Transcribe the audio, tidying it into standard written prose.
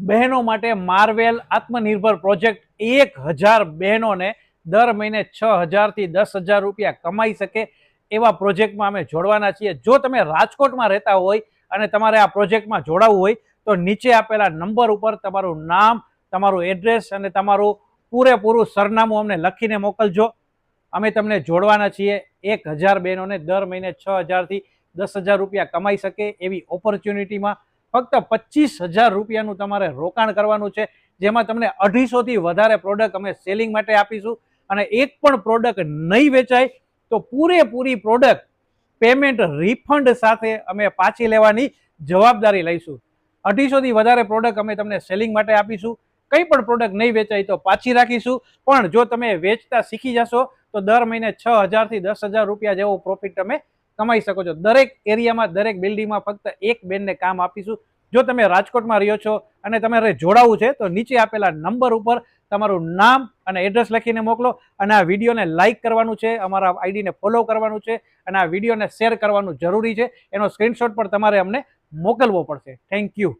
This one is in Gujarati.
બહેનો માટે માર્વેલ આત્મનિર્ભર પ્રોજેક્ટ 1000 બહેનોને દર મહિને 6000 થી 10,000 રૂપિયા કમાઈ શકે એવા પ્રોજેક્ટમાં અમે જોડવાના છીએ। જો તમે રાજકોટમાં રહેતા હોય અને તમારે આ પ્રોજેક્ટમાં જોડાવવું હોય તો નીચે આપેલા નંબર ઉપર તમારું નામ, તમારું એડ્રેસ અને તમારું પૂરેપૂરું સરનામું અમને લખીને મોકલજો। અમે તમને જોડવાના છીએ। 1000 બહેનોને દર મહિને 6000 થી 10,000 રૂપિયા કમાઈ શકે એવી ઓપોર્ચ્યુનિટીમાં ફક્ત 25,000 રૂપિયાનું તમારે રોકાણ કરવાનું છે, જેમાં તમને 250 થી વધારે પ્રોડક્ટ અમે સેલિંગ માટે આપીશું। અને એક પણ પ્રોડક્ટ નહીં વેચાય તો પૂરેપૂરી પ્રોડક્ટ પેમેન્ટ રિફંડ સાથે અમે પાછી લેવાની જવાબદારી લઈશું। 250 થી વધારે પ્રોડક્ટ અમે તમને સેલિંગ માટે આપીશું। કંઈ પણ પ્રોડક્ટ નહીં વેચાય તો પાછી રાખીશું, પણ જો તમે વેચતા શીખી જશો તો દર મહિને 6000 થી 10,000 રૂપિયા જેવો પ્રોફિટ તમે કમાઈ શકો છો। દરેક એરિયામાં, દરેક બિલ્ડિંગમાં ફક્ત એક બેનને કામ આપીશું। જો તમે રાજકોટમાં રહ્યો છો અને તમારે જોડાવવું છે તો નીચે આપેલા નંબર ઉપર તમારું નામ અને એડ્રેસ લખીને મોકલો અને આ વિડીયોને લાઇક કરવાનું છે, અમારા આઈડીને ફોલો કરવાનું છે અને આ વિડીયોને શેર કરવાનું જરૂરી છે। એનો સ્ક્રીનશોટ પણ તમારે અમને મોકલવો પડશે। Thank you.